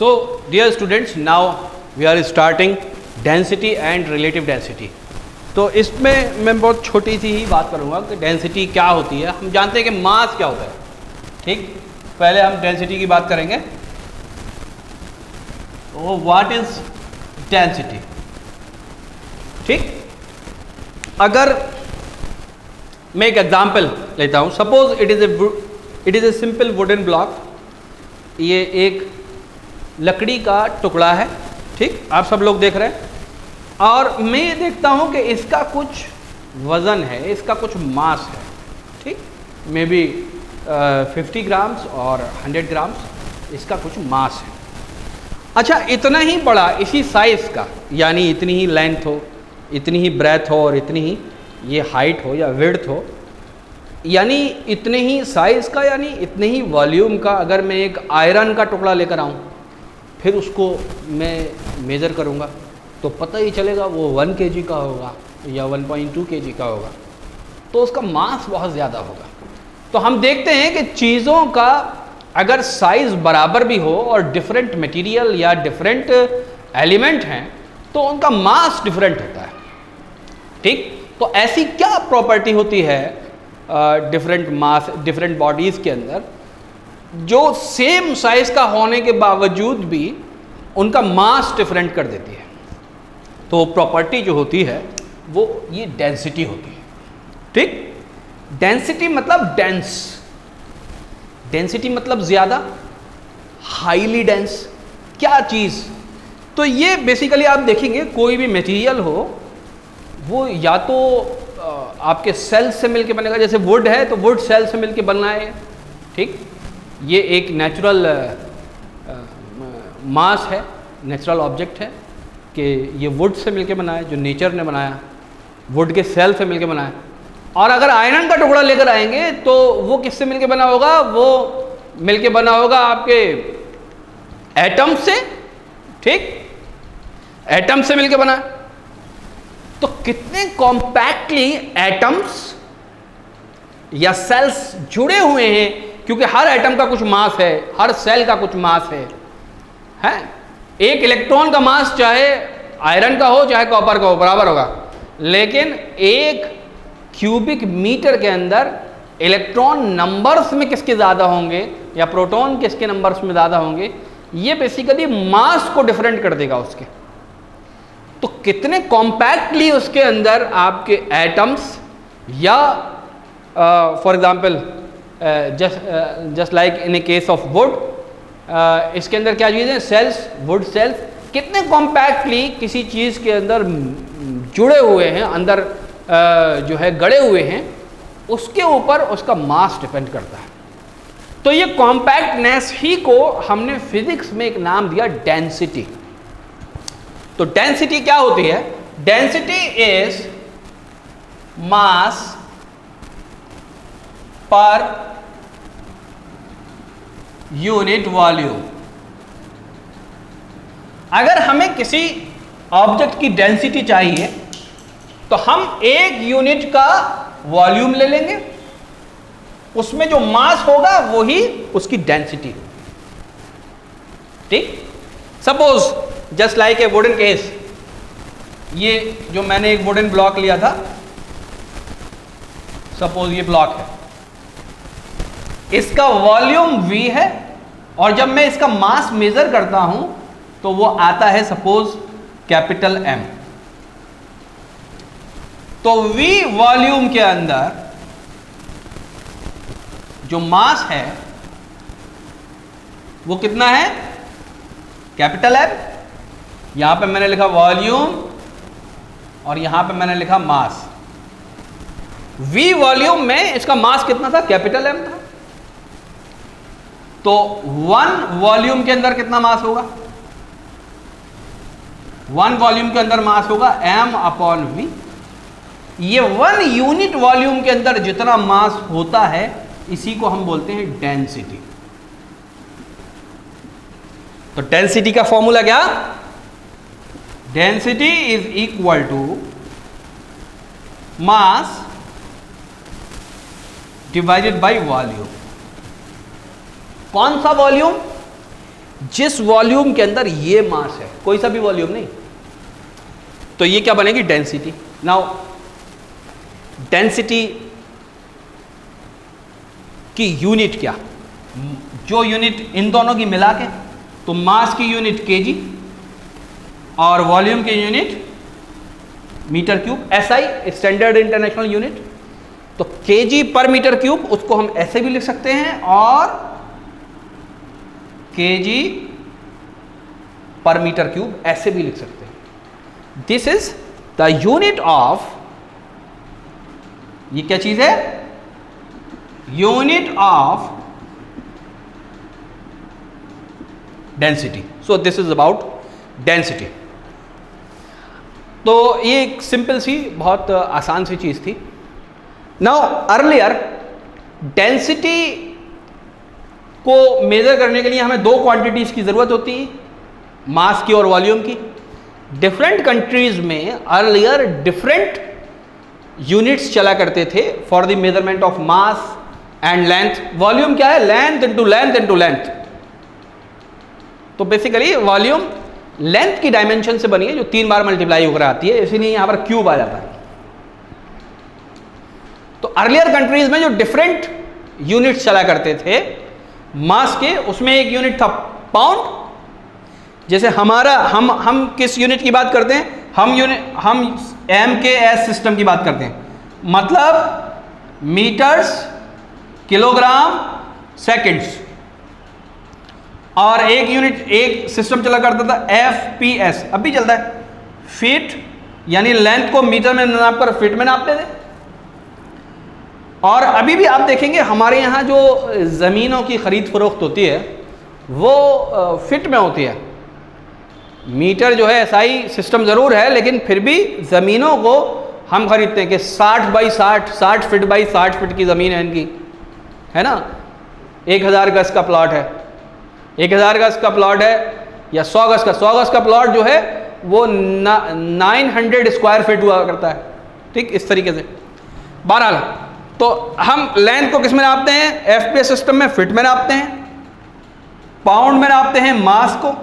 So dear students, now we are starting density and relative density. तो इसमें मैं बहुत छोटी सी ही बात करूँगा कि डेंसिटी क्या होती है. हम जानते हैं कि मास क्या होता है. ठीक, पहले हम डेंसिटी की बात करेंगे. तो व्हाट इज डेंसिटी. ठीक, अगर मैं एक एग्जांपल लेता हूँ. Suppose it is a simple wooden block. ये एक लकड़ी का टुकड़ा है. ठीक, आप सब लोग देख रहे हैं. और मैं ये देखता हूँ कि इसका कुछ वज़न है, इसका कुछ मास है. ठीक, मे बी 50 ग्राम्स और 100 ग्राम्स इसका कुछ मास है. अच्छा, इतना ही बड़ा इसी साइज़ का, यानी इतनी ही लेंथ हो, इतनी ही ब्रेथ हो और इतनी ही ये हाइट हो या विड्थ हो, यानी इतने ही साइज़ का, यानी इतने ही वॉल्यूम का अगर मैं एक आयरन का टुकड़ा लेकर आऊँ, फिर उसको मैं मेज़र करूँगा तो पता ही चलेगा वो 1 kg का होगा या 1.2 kg का होगा. तो उसका मास बहुत ज़्यादा होगा. तो हम देखते हैं कि चीज़ों का अगर साइज़ बराबर भी हो और डिफरेंट मटेरियल या डिफरेंट एलिमेंट हैं तो उनका मास डिफरेंट होता है. ठीक, तो ऐसी क्या प्रॉपर्टी होती है डिफरेंट मास डिफरेंट बॉडीज़ के अंदर जो सेम साइज़ का होने के बावजूद भी उनका मास डिफरेंट कर देती है. तो प्रॉपर्टी जो होती है वो ये डेंसिटी होती है. ठीक, डेंसिटी मतलब डेंस. डेंसिटी मतलब ज़्यादा, हाईली डेंस. क्या चीज़, तो ये बेसिकली आप देखेंगे कोई भी मटेरियल हो वो या तो आपके सेल से मिलके बनेगा. जैसे वुड है तो वुड सेल से मिलके बनना है. ठीक, ये एक नेचुरल मास है, नेचुरल ऑब्जेक्ट है कि ये वुड से मिलके बना है, जो नेचर ने बनाया, वुड के सेल से मिलके बना है. और अगर आयरन का टुकड़ा लेकर आएंगे तो वो किससे मिलके बना होगा, वो मिलके बना होगा आपके एटम से. ठीक, एटम से मिलके बना है. तो कितने कॉम्पैक्टली एटम्स या सेल्स जुड़े हुए हैं, क्योंकि हर एटम का कुछ मास है, हर सेल का कुछ मास है. एक इलेक्ट्रॉन का मास चाहे आयरन का हो चाहे कॉपर का हो बराबर होगा, लेकिन एक क्यूबिक मीटर के अंदर इलेक्ट्रॉन नंबर्स में किसके ज़्यादा होंगे या प्रोटॉन किसके नंबर्स में ज़्यादा होंगे, ये बेसिकली मास को डिफरेंट कर देगा उसके. तो कितने कॉम्पैक्टली उसके अंदर आपके एटम्स या for example just like in A case of would, इसके अंदर क्या चीज़ है, सेल्स, वुड सेल्स कितने कॉम्पैक्टली किसी चीज़ के अंदर जुड़े हुए हैं, अंदर जो है गड़े हुए हैं, उसके ऊपर उसका मास डिपेंड करता है. तो ये कॉम्पैक्टनेस ही को हमने फिजिक्स में एक नाम दिया डेंसिटी. तो डेंसिटी क्या होती है, density is mass per unit volume. अगर हमें किसी ऑब्जेक्ट की डेंसिटी चाहिए तो हम एक यूनिट का वॉल्यूम ले लेंगे, उसमें जो मास होगा वही उसकी डेंसिटी. ठीक, suppose just like a wooden case. ये जो मैंने एक वुडन ब्लॉक लिया था, सपोज ये ब्लॉक है, इसका वॉल्यूम V है और जब मैं इसका मास मेजर करता हूं तो वो आता है सपोज कैपिटल M. तो V वॉल्यूम के अंदर जो मास है वो कितना है, कैपिटल M. यहां पे मैंने लिखा वॉल्यूम और यहां पे मैंने लिखा मास. V वॉल्यूम में इसका मास कितना था, कैपिटल M था. तो 1 वॉल्यूम के अंदर कितना मास होगा, 1 वॉल्यूम के अंदर मास होगा m/v. ये 1 यूनिट वॉल्यूम के अंदर जितना मास होता है इसी को हम बोलते हैं डेंसिटी. तो डेंसिटी का फॉर्मूला क्या, density is equal to mass divided by volume. कौन सा वॉल्यूम, जिस वॉल्यूम के अंदर ये मास है, कोई सा भी वॉल्यूम नहीं, तो ये क्या बनेगी? डेंसिटी। नाउ डेंसिटी की यूनिट क्या? जो यूनिट इन दोनों की मिला के, तो मास की यूनिट केजी और वॉल्यूम की unit metre cube, SI standard international unit. तो केजी पर मीटर क्यूब, उसको हम ऐसे भी लिख सकते हैं और केजी पर मीटर क्यूब ऐसे भी लिख सकते हैं। This is the unit of, ये क्या चीज है? Unit of density. So this is about density. तो ये एक सिंपल सी, बहुत आसान सी चीज थी। नाउ अर्लियर डेंसिटी को मेजर करने के लिए हमें दो क्वांटिटीज की जरूरत होती है, मास की और वॉल्यूम की। डिफरेंट कंट्रीज में अर्लियर डिफरेंट यूनिट्स चला करते थे for the measurement of mass and length. Volume क्या है? Length into length into length. तो बेसिकली वॉल्यूम लेंथ की डायमेंशन से बनी है, जो 3 बार मल्टीप्लाई होकर आती है, इसीलिए यहां पर क्यूब आ जाता है। तो अर्लियर कंट्रीज में जो डिफरेंट यूनिट्स चला करते थे मास के, उसमें एक यूनिट था पाउंड। जैसे हमारा हम किस यूनिट की बात करते हैं? हम MKS सिस्टम की बात करते हैं, मतलब मीटर्स किलोग्राम सेकंड्स। और एक यूनिट, एक सिस्टम चला करता था FPS, अब भी चलता है, फीट, यानी लेंथ को मीटर में नाप कर फीट में नापते थे। और अभी भी आप देखेंगे हमारे यहाँ जो ज़मीनों की ख़रीद फरोख्त होती है वो फिट में होती है। मीटर जो है SI सिस्टम ज़रूर है, लेकिन फिर भी ज़मीनों को हम खरीदते हैं कि 60 बाई 60, 60 फीट बाई 60 फीट की ज़मीन है इनकी, है ना। 1000 गज का प्लॉट है, 1000 गज का प्लॉट है, या 100 गज का, 100 गज का प्लॉट जो है वो 900 स्क्वायर फीट हुआ करता है। ठीक, इस तरीके से। बहरहाल, तो हम लेंथ को किस में नापते हैं? FPS सिस्टम में फिट में नापते हैं, पाउंड में नापते हैं मास को,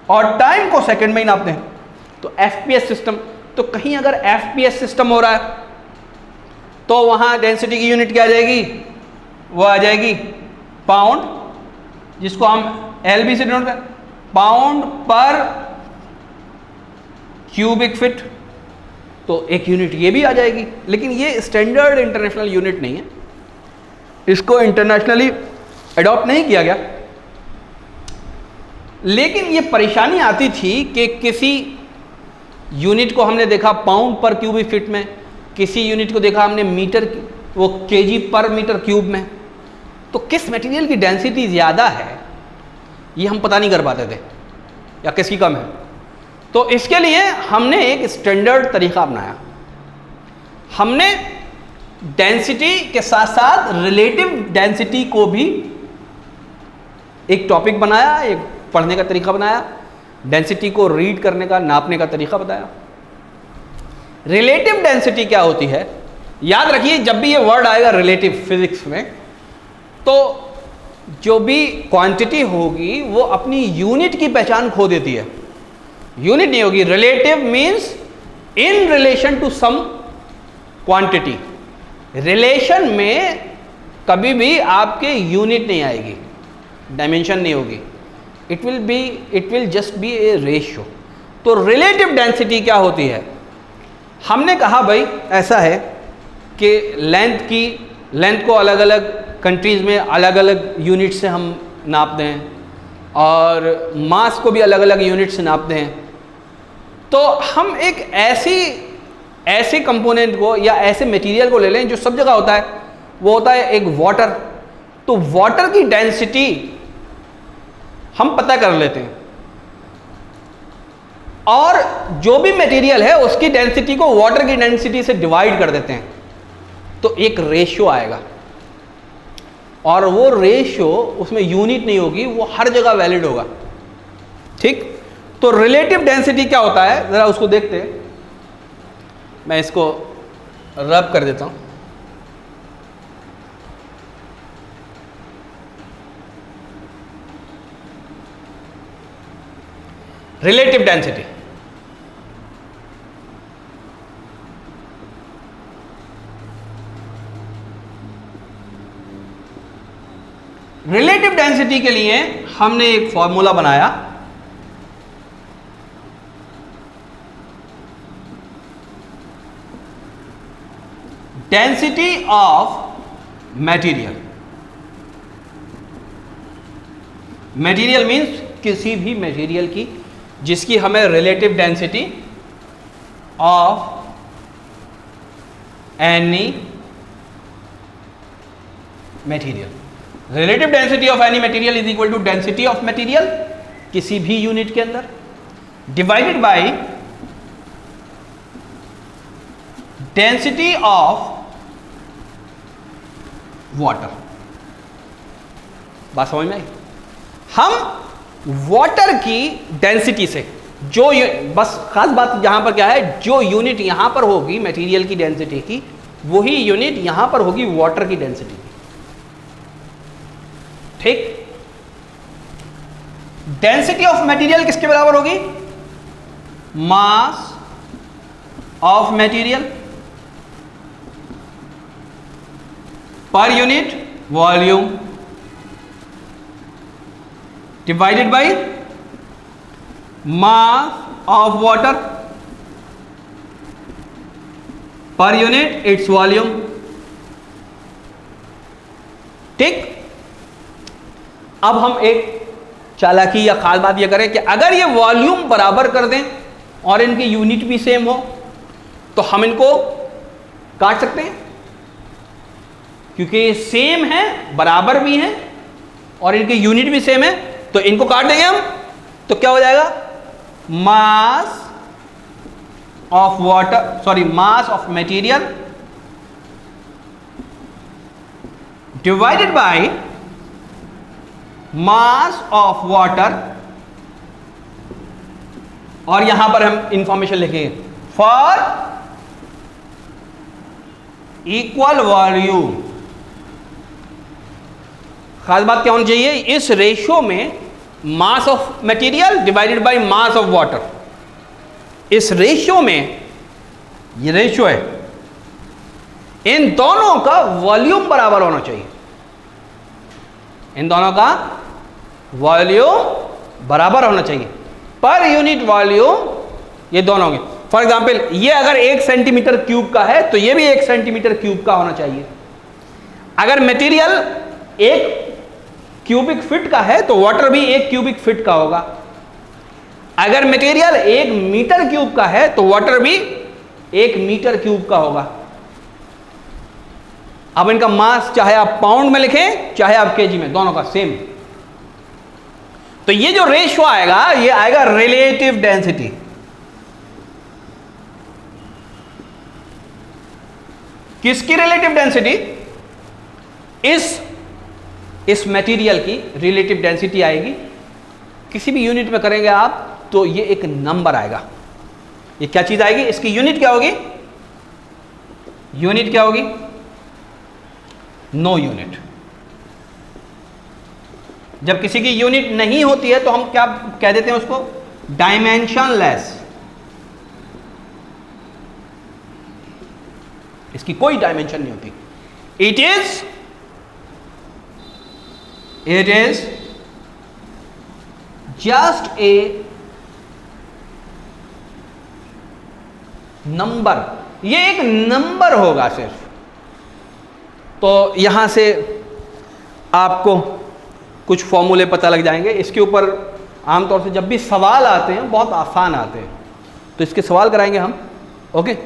और टाइम को सेकंड में ही नापते हैं। तो FPS सिस्टम, तो कहीं अगर FPS सिस्टम हो रहा है तो वहां डेंसिटी की यूनिट क्या आ जाएगी? वो आ जाएगी पाउंड, जिसको हम LB से डिनोट करें, पाउंड पर क्यूबिक फिट। तो एक यूनिट ये भी आ जाएगी, लेकिन ये स्टैंडर्ड इंटरनेशनल यूनिट नहीं है, इसको इंटरनेशनली अडॉप्ट नहीं किया गया। लेकिन ये परेशानी आती थी कि किसी यूनिट को हमने देखा पाउंड पर क्यूबिक फिट में, किसी यूनिट को देखा हमने मीटर, वो केजी पर मीटर क्यूब में। तो किस मटेरियल की डेंसिटी ज़्यादा है ये हम पता नहीं कर पाते थे, या किसकी कम है। तो इसके लिए हमने एक स्टैंडर्ड तरीका अपनाया। हमने डेंसिटी के साथ साथ रिलेटिव डेंसिटी को भी एक टॉपिक बनाया, एक पढ़ने का तरीका बनाया, डेंसिटी को रीड करने का, नापने का तरीका बताया। रिलेटिव डेंसिटी क्या होती है? याद रखिए, जब भी ये वर्ड आएगा रिलेटिव फिजिक्स में, तो जो भी क्वांटिटी होगी वो अपनी यूनिट की पहचान खो देती है। यूनिट नहीं होगी। Relative means in relation to some quantity. Relation में कभी भी आपके यूनिट नहीं आएगी, डायमेंशन नहीं होगी, it will just be A ratio. तो रिलेटिव डेंसिटी क्या होती है? हमने कहा भाई ऐसा है कि लेंथ को अलग अलग कंट्रीज़ में अलग अलग यूनिट से हम नापते हैं, और मास को भी अलग अलग यूनिट से नापते हैं। तो हम एक ऐसे कंपोनेंट को या ऐसे मटेरियल को ले लें जो सब जगह होता है, वो होता है एक वाटर। तो वाटर की डेंसिटी हम पता कर लेते हैं, और जो भी मटेरियल है उसकी डेंसिटी को वाटर की डेंसिटी से डिवाइड कर देते हैं, तो एक रेशियो आएगा। और वो रेशियो, उसमें यूनिट नहीं होगी, वो हर जगह वैलिड होगा। ठीक, तो रिलेटिव डेंसिटी क्या होता है ज़रा उसको देखते हैं। मैं इसको रब कर देता हूँ। Relative density. रिलेटिव डेंसिटी के लिए हमने एक फॉर्मूला बनाया, density of material. Material means किसी भी मटेरियल की जिसकी हमें relative density of any material, relative density of any material is equal to density of material किसी भी यूनिट के अंदर divided by density of water. बात समझ में आई? हम वाटर की डेंसिटी से जो बस खास बात यहां पर क्या है, जो यूनिट यहां पर होगी मटेरियल की डेंसिटी की, वही यूनिट यहां पर होगी वाटर की डेंसिटी की। ठीक, डेंसिटी ऑफ मटेरियल किसके बराबर होगी? Mass of material per unit volume divided by mass of water per unit its volume. ठीक, अब हम एक चालाकी या खास बात यह करें कि अगर ये वॉल्यूम बराबर कर दें और इनकी यूनिट भी सेम हो तो हम इनको काट सकते हैं, क्योंकि ये सेम है, बराबर भी हैं और इनकी यूनिट भी सेम है, तो इनको काट देंगे हम, तो क्या हो जाएगा? Mass of water, sorry mass of material divided by mass of water, और यहां पर हम इंफॉर्मेशन लिखेंगे फॉर इक्वल वॉल्यूम। खास बात क्या होनी चाहिए? इस रेशियो में mass of material divided by mass of water, इस रेशियो में, ये रेशियो है, इन दोनों का वॉल्यूम बराबर होना चाहिए, इन दोनों का वॉल्यूम बराबर होना चाहिए पर यूनिट वॉल्यूम, ये दोनों के। फॉर एग्जांपल ये अगर 1 सेंटीमीटर क्यूब का है तो ये भी 1 सेंटीमीटर क्यूब का होना चाहिए। अगर मटेरियल 1 क्यूबिक फीट का है तो वाटर भी 1 क्यूबिक फीट का होगा। अगर मटेरियल 1 मीटर क्यूब का है तो वाटर भी 1 मीटर क्यूब का होगा। अब इनका मास चाहे आप पाउंड में लिखें चाहे आप केजी में, दोनों का सेम। तो ये जो रेशियो आएगा ये आएगा रिलेटिव डेंसिटी। किसकी रिलेटिव डेंसिटी? इस मटेरियल की रिलेटिव डेंसिटी आएगी। किसी भी यूनिट में करेंगे आप तो ये एक नंबर आएगा। ये क्या चीज आएगी? इसकी यूनिट क्या होगी? यूनिट क्या होगी? No unit. जब किसी की यूनिट नहीं होती है तो हम क्या कह देते हैं उसको? डायमेंशनलेस। इसकी कोई डायमेंशन नहीं होती। It is just a number. ये एक नंबर होगा सिर्फ। तो यहां से आपको कुछ फॉर्मूले पता लग जाएंगे। इसके ऊपर आमतौर से जब भी सवाल आते हैं बहुत आसान आते हैं, तो इसके सवाल कराएंगे हम। ओके,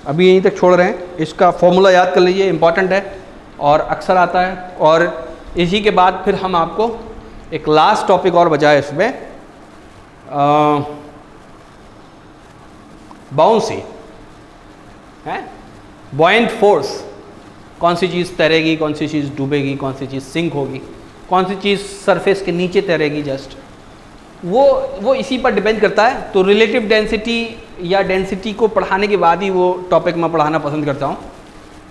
अभी यहीं तक छोड़ रहे हैं। इसका फॉर्मूला याद कर लीजिए, इंपॉर्टेंट है और अक्सर आता है। और इसी के बाद फिर हम आपको एक लास्ट टॉपिक और बचा है इसमें, बाउंसी है, बॉयंट फोर्स। कौन सी चीज़ तैरेगी, कौन सी चीज़ डूबेगी, कौन सी चीज़ सिंक होगी, कौन सी चीज़ सरफेस के नीचे तैरेगी जस्ट, वो इसी पर डिपेंड करता है। तो रिलेटिव डेंसिटी या डेंसिटी को पढ़ाने के बाद ही वो टॉपिक मैं पढ़ाना पसंद करता हूँ।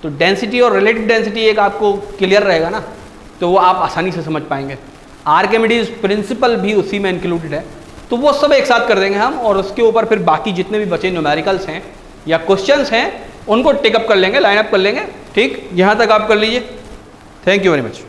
तो डेंसिटी और रिलेटिव डेंसिटी एक आपको क्लियर रहेगा ना, तो वो आप आसानी से समझ पाएंगे। आर्किमिडीज प्रिंसिपल भी उसी में इंक्लूडेड है। तो वो सब एक साथ कर देंगे हम, और उसके ऊपर फिर बाकी जितने भी बचे न्यूमेरिकल्स हैं या क्वेश्चंस हैं उनको टेकअप कर लेंगे, लाइन अप कर लेंगे। ठीक, यहाँ तक आप कर लीजिए। Thank you very much.